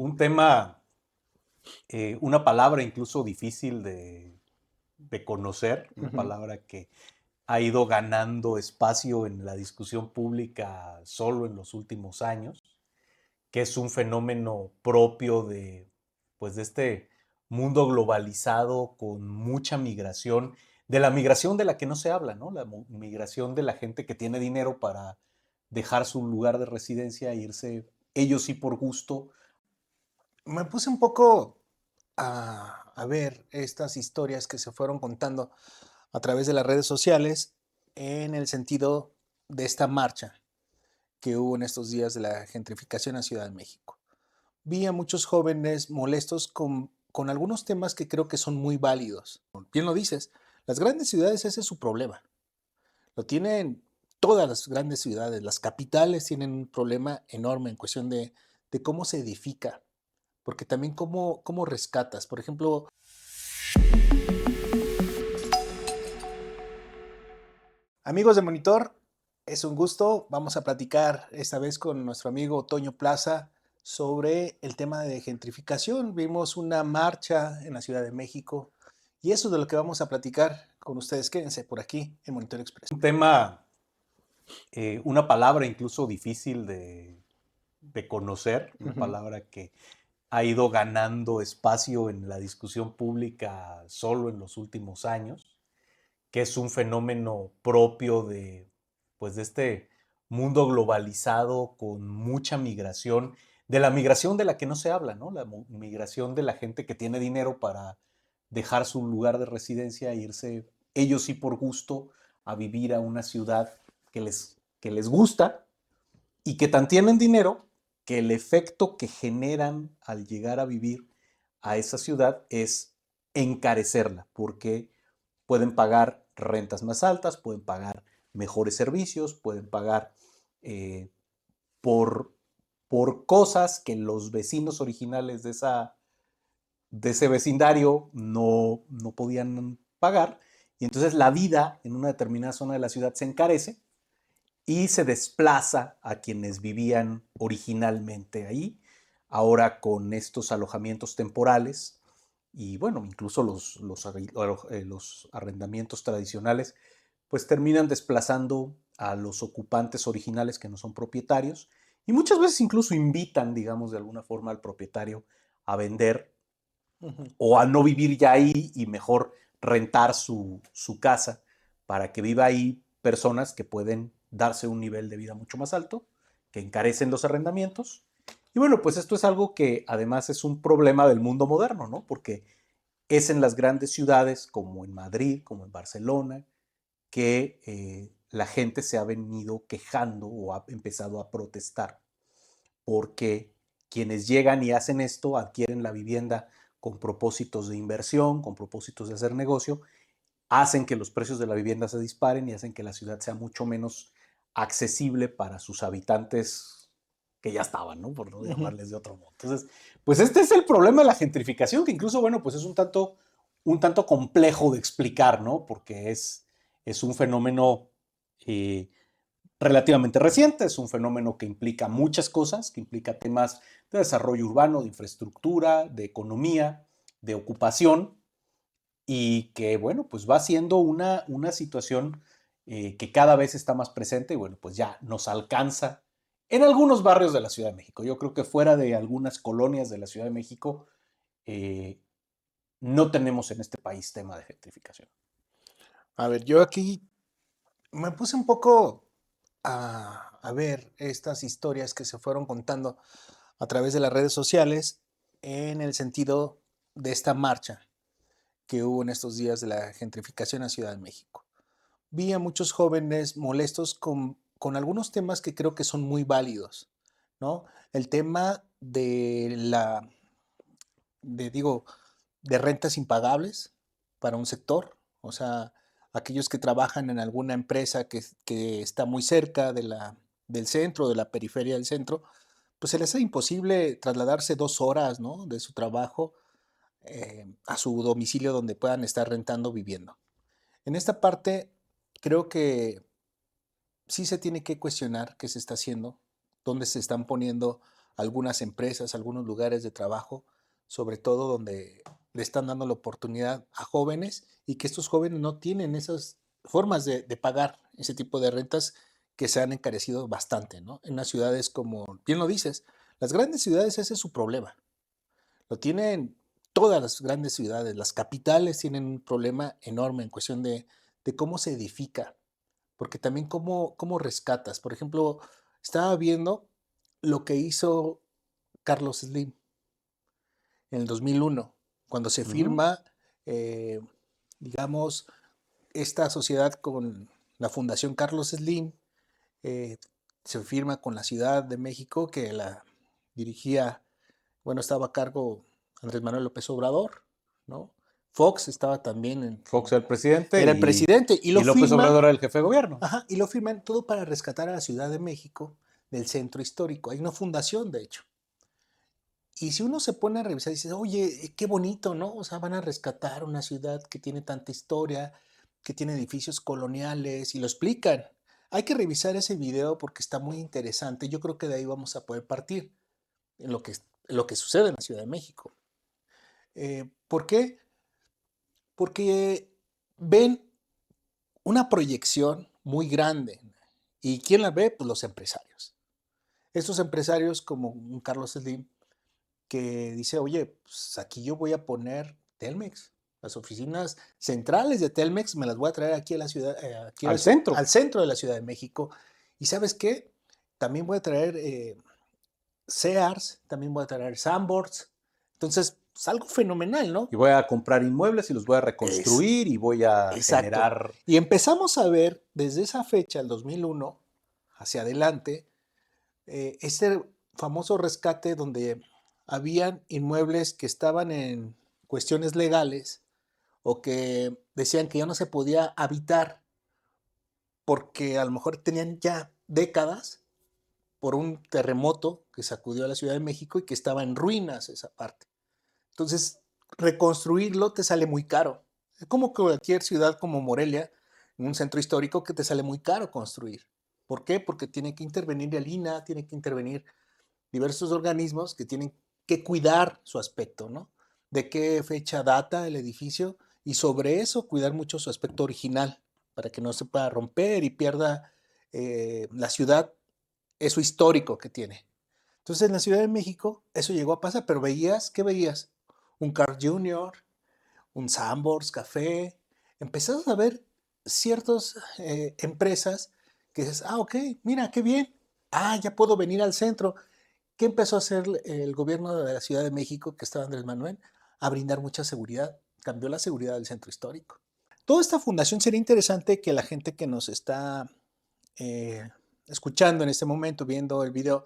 Un tema, una palabra incluso difícil de conocer, una Ujú. palabra que ha ido ganando espacio en la discusión pública solo en los últimos años, que es un fenómeno propio pues, de este mundo globalizado con mucha migración, de la migración de la que no se habla, ¿no? La migración de la gente que tiene dinero para dejar su lugar de residencia e irse, ellos sí por gusto. Me puse un poco a ver estas historias que se fueron contando a través de las redes sociales en el sentido de esta marcha que hubo en estos días de la gentrificación a Ciudad de México. Vi a muchos jóvenes molestos con algunos temas que creo que son muy válidos. Bien lo dices, las grandes ciudades ese es su problema. Lo tienen todas las grandes ciudades, las capitales tienen un problema enorme en cuestión de cómo se edifica, porque también cómo rescatas. Por ejemplo, amigos de Monitor, es un gusto. Vamos a platicar esta vez con nuestro amigo Toño Plaza sobre el tema de gentrificación. Vimos una marcha en la Ciudad de México y eso es de lo que vamos a platicar con ustedes. Quédense por aquí en Monitor Express. Un tema, una palabra incluso difícil de conocer, una Ujú. palabra que ha ido ganando espacio en la discusión pública solo en los últimos años, que es un fenómeno propio pues, de este mundo globalizado con mucha migración, de la migración de la que no se habla, ¿no? La migración de la gente que tiene dinero para dejar su lugar de residencia e irse, ellos sí por gusto, a vivir a una ciudad que les gusta y que tan tienen dinero que el efecto que generan al llegar a vivir a esa ciudad es encarecerla, porque pueden pagar rentas más altas, pueden pagar mejores servicios, pueden pagar eh, por, por cosas que los vecinos originales de ese vecindario no podían pagar. Y entonces la vida en una determinada zona de la ciudad se encarece y se desplaza a quienes vivían originalmente ahí, ahora con estos alojamientos temporales y bueno, incluso los arrendamientos tradicionales, pues terminan desplazando a los ocupantes originales que no son propietarios y muchas veces incluso invitan, digamos, de alguna forma al propietario a vender Ujú. o a no vivir ya ahí y mejor rentar su casa para que viva ahí personas que pueden darse un nivel de vida mucho más alto, que encarecen los arrendamientos. Y bueno, pues esto es algo que además es un problema del mundo moderno, ¿no? Porque es en las grandes ciudades como en Madrid, como en Barcelona, que la gente se ha venido quejando o ha empezado a protestar porque quienes llegan y hacen esto adquieren la vivienda con propósitos de inversión, con propósitos de hacer negocio, hacen que los precios de la vivienda se disparen y hacen que la ciudad sea mucho menos accesible para sus habitantes que ya estaban, ¿no? Por no Ujú. llamarles de otro modo. Entonces, pues este es el problema de la gentrificación, que incluso, bueno, pues es un tanto complejo de explicar, ¿no? Porque es un fenómeno eh, relativamente reciente, es un fenómeno que implica muchas cosas, que implica temas de desarrollo urbano, de infraestructura, de economía, de ocupación, y que, bueno, pues va siendo una situación que cada vez está más presente y, bueno, pues ya nos alcanza en algunos barrios de la Ciudad de México. Yo creo que fuera de algunas colonias de la Ciudad de México, eh, no tenemos en este país tema de gentrificación. A ver, yo aquí me puse un poco a ver estas historias que se fueron contando a través de las redes sociales en el sentido de esta marcha que hubo en estos días de la gentrificación a Ciudad de México. Vi a muchos jóvenes molestos con algunos temas que creo que son muy válidos, ¿no? El tema digo, de rentas impagables para un sector, o sea, aquellos que trabajan en alguna empresa que está muy cerca del centro, de la periferia del centro, pues se les hace imposible trasladarse 2 horas, ¿no? De su trabajo a su domicilio donde puedan estar rentando, viviendo. En esta parte, creo que sí se tiene que cuestionar qué se está haciendo, dónde se están poniendo algunas empresas, algunos lugares de trabajo, sobre todo donde le están dando la oportunidad a jóvenes y que estos jóvenes no tienen esas formas de pagar ese tipo de rentas que se han encarecido bastante, ¿no? En las ciudades como, bien lo dices, las grandes ciudades ese es su problema. Lo tienen todas las grandes ciudades, las capitales tienen un problema enorme en cuestión de cómo se edifica, porque también cómo rescatas. Por ejemplo, estaba viendo lo que hizo Carlos Slim en el 2001, cuando se Ujú. firma, eh, digamos, esta sociedad con la Fundación Carlos Slim, eh, se firma con la Ciudad de México, que la dirigía, bueno, estaba a cargo Andrés Manuel López Obrador, ¿no? Fox estaba también Fox era el presidente era el presidente y y lo López firman, Obrador era el jefe de gobierno. ajá, y lo firman todo para rescatar a la Ciudad de México del centro histórico. Hay una fundación, de hecho. Y si uno se pone a revisar y dice, oye, qué bonito, ¿no? O sea, van a rescatar una ciudad que tiene tanta historia, que tiene edificios coloniales, y lo explican. Hay que revisar ese video porque está muy interesante. Yo creo que de ahí vamos a poder partir en lo que sucede en la Ciudad de México. ¿Por qué? Porque ven una proyección muy grande. ¿Y quién la ve? Pues los empresarios. Estos empresarios como un Carlos Slim que dice, oye, pues aquí yo voy a poner Telmex. Las oficinas centrales de Telmex me las voy a traer aquí a la ciudad, Al centro. al centro de la Ciudad de México. ¿Y sabes qué? También voy a traer Sears, también voy a traer Sanborns. Entonces, es algo fenomenal, ¿no? Y voy a comprar inmuebles y los voy a Es reconstruir y voy a exacto. generar. Y empezamos a ver desde esa fecha, el 2001, hacia adelante, este famoso rescate donde habían inmuebles que estaban en cuestiones legales o que decían que ya no se podía habitar porque a lo mejor tenían ya décadas por un terremoto que sacudió a la Ciudad de México y que estaba en ruinas esa parte. Entonces, reconstruirlo te sale muy caro. Es como cualquier ciudad como Morelia, en un centro histórico que te sale muy caro construir. ¿Por qué? Porque tiene que intervenir el INAH, tiene que intervenir diversos organismos que tienen que cuidar su aspecto, ¿no? De qué fecha data el edificio y sobre eso cuidar mucho su aspecto original para que no se pueda romper y pierda la ciudad, eso histórico que tiene. Entonces en la Ciudad de México eso llegó a pasar, pero veías, ¿qué veías? Un Carl Jr., un Sanborns Café, empezás a ver ciertas empresas que dices, ah, ok, mira, qué bien, ah, ya puedo venir al centro. ¿Qué empezó a hacer el gobierno de la Ciudad de México, que estaba Andrés Manuel? A brindar mucha seguridad. Cambió la seguridad del centro histórico. Toda esta fundación sería interesante que la gente que nos está eh, escuchando en este momento, viendo el video,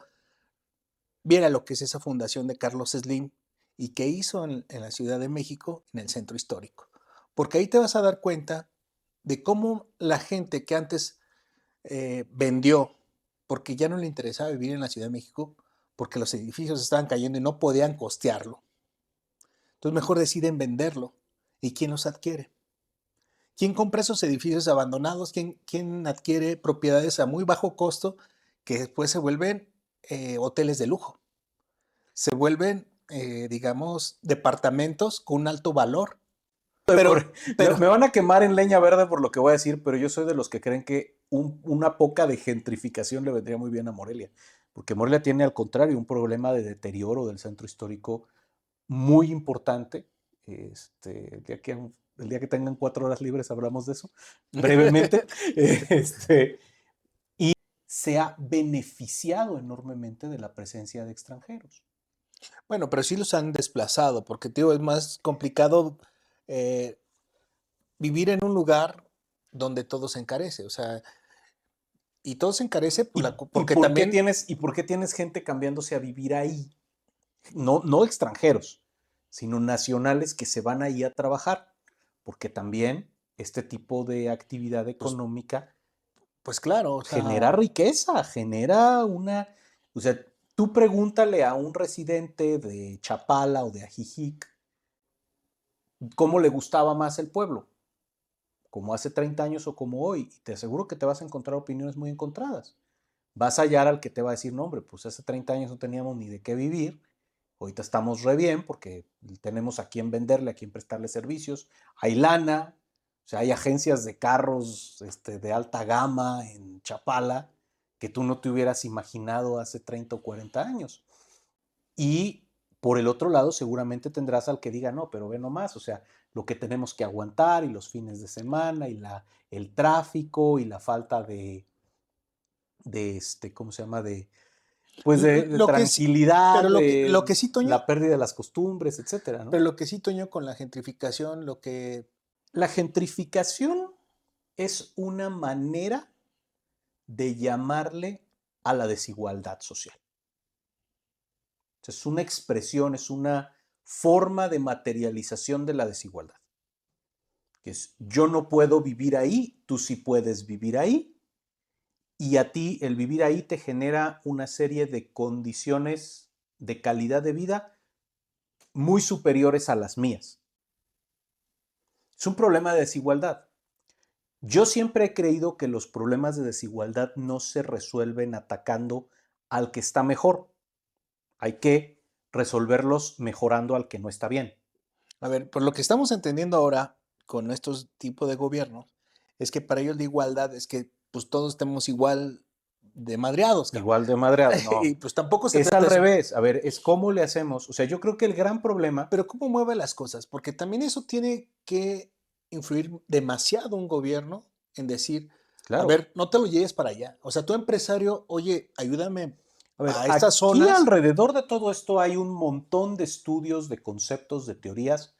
viera lo que es esa fundación de Carlos Slim y qué hizo en la Ciudad de México, en el centro histórico. Porque ahí te vas a dar cuenta de cómo la gente que antes vendió porque ya no le interesaba vivir en la Ciudad de México, porque los edificios estaban cayendo y no podían costearlo. Entonces mejor deciden venderlo. ¿Y quién los adquiere? ¿Quién compra esos edificios abandonados? ¿Quién adquiere propiedades a muy bajo costo que después se vuelven hoteles de lujo? Se vuelven, digamos, departamentos con un alto valor. Pero, pero, Me van a quemar en leña verde por lo que voy a decir, pero yo soy de los que creen que una poca de gentrificación le vendría muy bien a Morelia, porque Morelia tiene al contrario un problema de deterioro del centro histórico muy importante. El día que tengan 4 horas libres hablamos de eso brevemente. Este, Se ha beneficiado enormemente de la presencia de extranjeros. bueno, pero sí los han desplazado, porque tío, es más complicado eh, vivir en un lugar donde todo se encarece, o sea, y todo se encarece por porque también, ¿Y por qué tienes gente cambiándose a vivir ahí? No, no extranjeros, sino nacionales que se van ahí a trabajar, porque también este tipo de actividad pues, económica pues claro, o genera sea, riqueza, genera una... O sea, tú pregúntale a un residente de Chapala o de Ajijic cómo le gustaba más el pueblo, como hace 30 años o como hoy, y te aseguro que te vas a encontrar opiniones muy encontradas. vas a hallar al que te va a decir, no, hombre, pues hace 30 años no teníamos ni de qué vivir, ahorita estamos re bien porque tenemos a quién venderle, a quién prestarle servicios, hay lana, o sea, hay agencias de carros de alta gama en Chapala que tú no te hubieras imaginado hace 30 o 40 años. Y por el otro lado, seguramente tendrás al que diga, no, pero ve nomás, o sea, lo que tenemos que aguantar y los fines de semana y el tráfico y la falta ¿cómo se llama? Pues de Lo que sí, tranquilidad, pero de lo que sí, Toño, la pérdida de las costumbres, etcétera, ¿no? pero lo que sí, Toño, con la gentrificación, lo que La gentrificación es una manera de llamarle a la desigualdad social. Es una expresión, es una forma de materialización de la desigualdad. Que es, yo no puedo vivir ahí, tú sí puedes vivir ahí, y a ti el vivir ahí te genera una serie de condiciones de calidad de vida muy superiores a las mías. Es un problema de desigualdad. Yo siempre he creído que los problemas de desigualdad no se resuelven atacando al que está mejor. Hay que resolverlos mejorando al que no está bien. A ver, por lo que estamos entendiendo ahora con estos tipos de gobiernos, es que para ellos la igualdad es que pues todos estemos igual de madreados, cabrón. Igual de madreado, Y no. pues tampoco se Es trata al de eso. revés. A ver, es cómo le hacemos. O sea, yo creo que el gran problema, Pero ¿cómo mueve las cosas? Porque también eso tiene que influir demasiado un gobierno en decir, a claro. ver, no te lo lleves para allá. O sea, tú empresario, oye, ayúdame A ver, a estas aquí zonas. alrededor de todo esto hay un montón de estudios, de conceptos, de teorías,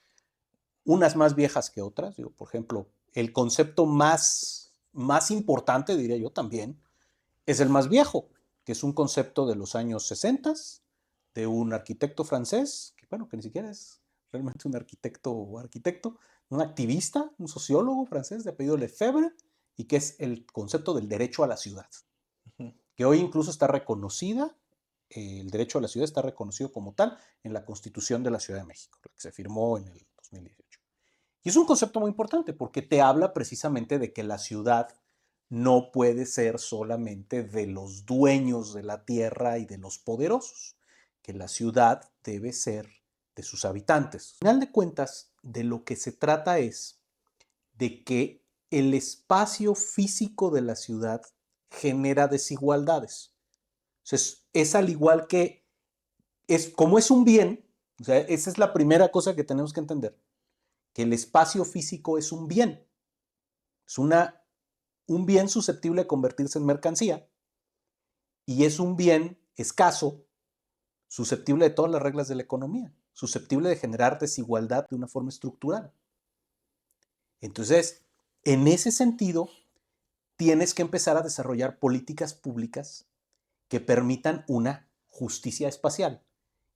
unas más viejas que otras. Digo, por ejemplo, el concepto más importante, diría yo también, es el más viejo, que es un concepto de los años 60 de un arquitecto francés, que bueno, que ni siquiera es realmente un arquitecto, un activista, un sociólogo francés de apellido Lefebvre, y que es el concepto del derecho a la ciudad, que hoy incluso está reconocida, el derecho a la ciudad está reconocido como tal en la Constitución de la Ciudad de México, la que se firmó en el 2018. Y es un concepto muy importante porque te habla precisamente de que la ciudad no puede ser solamente de los dueños de la tierra y de los poderosos, que la ciudad debe ser de sus habitantes. Al final de cuentas, de lo que se trata es de que el espacio físico de la ciudad genera desigualdades. Entonces, es al igual que, como es un bien, o sea, esa es la primera cosa que tenemos que entender, que el espacio físico es un bien, es un bien susceptible de convertirse en mercancía y es un bien escaso, susceptible de todas las reglas de la economía, susceptible de generar desigualdad de una forma estructural. Entonces, en ese sentido, tienes que empezar a desarrollar políticas públicas que permitan una justicia espacial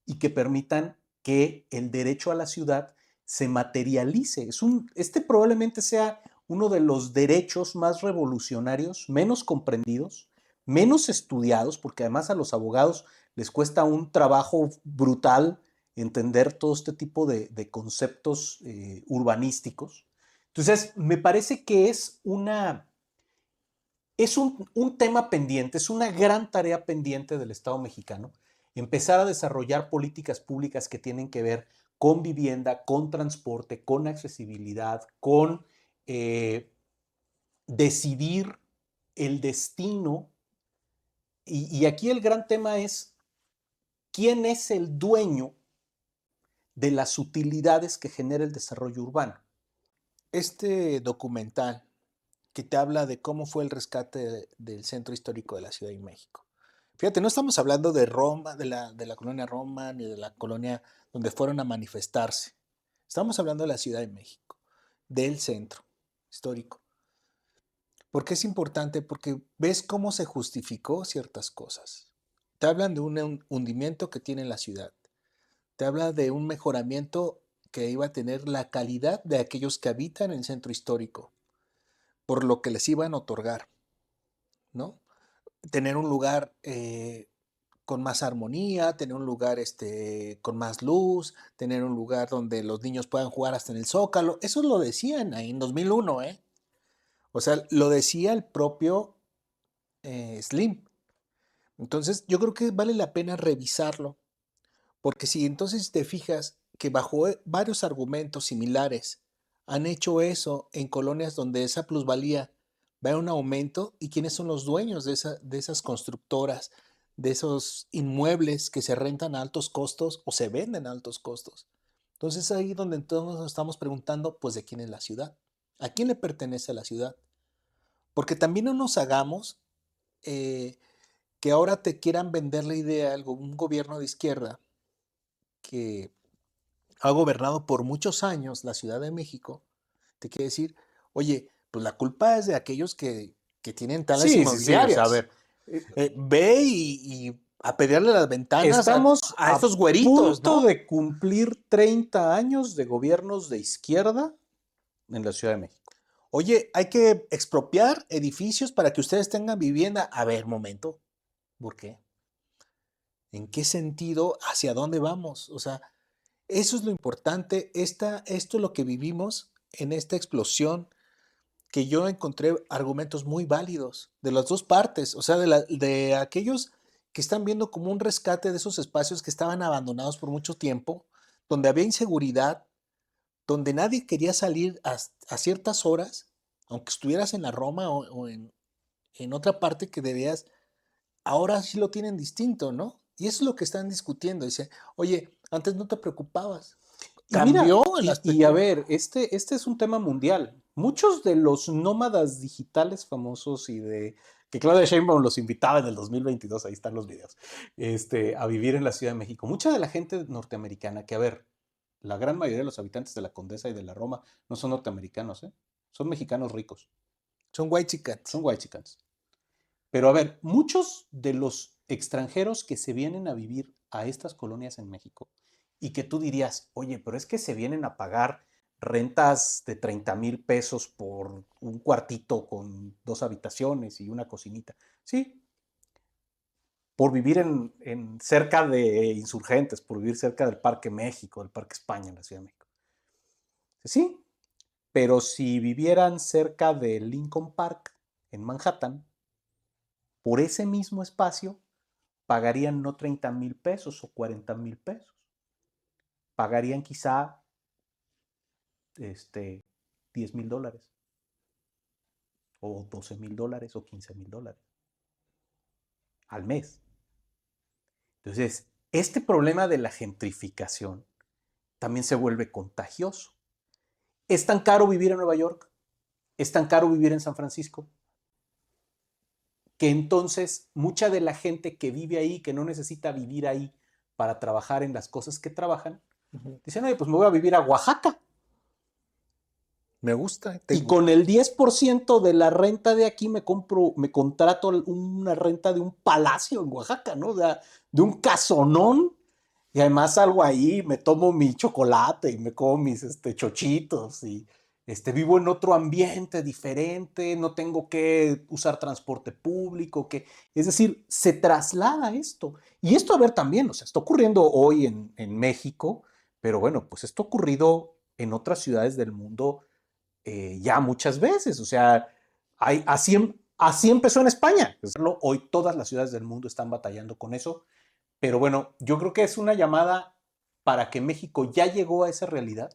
y que permitan que el derecho a la ciudad se materialice. Este probablemente sea uno de los derechos más revolucionarios, menos comprendidos, menos estudiados, porque además a los abogados les cuesta un trabajo brutal entender todo este tipo de conceptos urbanísticos. Entonces, me parece que es un tema pendiente, es una gran tarea pendiente del Estado mexicano, empezar a desarrollar políticas públicas que tienen que ver con vivienda, con transporte, con accesibilidad, con eh, decidir el destino. Y aquí el gran tema es quién es el dueño de las utilidades que genera el desarrollo urbano. Este documental que te habla de cómo fue el rescate del centro histórico de la Ciudad de México. Fíjate, no estamos hablando de Roma, de la colonia Roma, ni de la colonia donde fueron a manifestarse. Estamos hablando de la Ciudad de México, del centro histórico. ¿Por qué es importante? Porque ves cómo se justificó ciertas cosas. Te hablan de un hundimiento que tiene la ciudad. Te habla de un mejoramiento que iba a tener la calidad de aquellos que habitan el centro histórico, por lo que les iban a otorgar, ¿no? Tener un lugar con más armonía, tener un lugar con más luz, tener un lugar donde los niños puedan jugar hasta en el Zócalo. Eso lo decían ahí en 2001, ¿eh? O sea, lo decía el propio Slim. Entonces, yo creo que vale la pena revisarlo, porque si entonces te fijas que bajo varios argumentos similares han hecho eso en colonias donde esa plusvalía va en un aumento, y quiénes son los dueños de esas constructoras, de esos inmuebles que se rentan a altos costos o se venden a altos costos. Entonces ahí donde todos nos estamos preguntando, pues, ¿de quién es la ciudad? ¿A quién le pertenece la ciudad? Porque también no nos hagamos eh, que ahora te quieran vender la idea, un gobierno de izquierda que ha gobernado por muchos años la Ciudad de México, te quiere decir, oye, pues la culpa es de aquellos que tienen talas Sí, sí, sí, o sea, a inmobiliarias. ver, eh, Ve y a pelearle las ventanas estamos a a estos güeritos, punto ¿no? de cumplir 30 años de gobiernos de izquierda en la Ciudad de México. Oye, hay que expropiar edificios para que ustedes tengan vivienda. A ver, momento, ¿por qué? ¿En qué sentido? ¿Hacia dónde vamos? O sea, eso es lo importante. Esto es lo que vivimos en esta explosión, que yo encontré argumentos muy válidos de las dos partes, o sea, de aquellos que están viendo como un rescate de esos espacios que estaban abandonados por mucho tiempo, donde había inseguridad, donde nadie quería salir a ciertas horas, aunque estuvieras en la Roma o en otra parte que debías, ahora sí lo tienen distinto, ¿no? Y eso es lo que están discutiendo. Dice, oye, antes no te preocupabas. Y mira, Cambió el y a aspecto. ver, este es un tema mundial. Muchos de los nómadas digitales famosos y de que Claudia Sheinbaum los invitaba en el 2022, ahí están los videos, a vivir en la Ciudad de México. Mucha de la gente norteamericana, que a ver, la gran mayoría de los habitantes de la Condesa y de la Roma no son norteamericanos, ¿eh? Son mexicanos ricos, Son white chickens. son whitexicans. Pero a ver, muchos de los extranjeros que se vienen a vivir a estas colonias en México y que tú dirías, oye, pero es que se vienen a pagar rentas de 30,000 pesos por un cuartito con 2 habitaciones y una cocinita. Sí, por vivir en cerca de Insurgentes, por vivir cerca del Parque México, del Parque España en la Ciudad de México. Sí, pero si vivieran cerca de Lincoln Park en Manhattan, por ese mismo espacio pagarían no 30,000 pesos o 40,000 pesos. Pagarían quizá este, $10,000 o $12,000 o $15,000 al mes. Entonces, este problema de la gentrificación también se vuelve contagioso. ¿Es tan caro vivir en Nueva York? ¿Es tan caro vivir en San Francisco? Que entonces mucha de la gente que vive ahí, que no necesita vivir ahí para trabajar en las cosas que trabajan, dicen, oye, pues me voy a vivir a Oaxaca. Me gusta. Y con el 10% de la renta de aquí me contrato una renta de un palacio en Oaxaca, ¿no? De un casonón. Y además salgo ahí, me tomo mi chocolate y me como mis chochitos y vivo en otro ambiente diferente, no tengo que usar transporte público, es decir, se traslada esto. Y esto, a ver, también, o sea, está ocurriendo hoy en México, pero bueno, pues esto ha ocurrido en otras ciudades del mundo ya muchas veces. O sea, así empezó en España. Hoy todas las ciudades del mundo están batallando con eso. Pero bueno, yo creo que es una llamada para que México ya llegó a esa realidad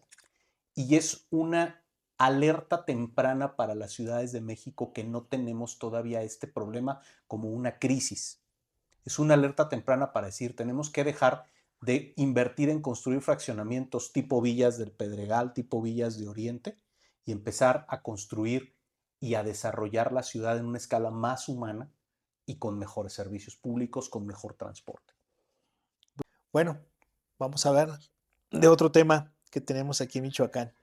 y es una alerta temprana para las ciudades de México que no tenemos todavía este problema como una crisis. Es una alerta temprana para decir, tenemos que dejar de invertir en construir fraccionamientos tipo Villas del Pedregal, tipo Villas de Oriente, y empezar a construir y a desarrollar la ciudad en una escala más humana y con mejores servicios públicos, con mejor transporte. Bueno, vamos a ver de otro tema que tenemos aquí en Michoacán.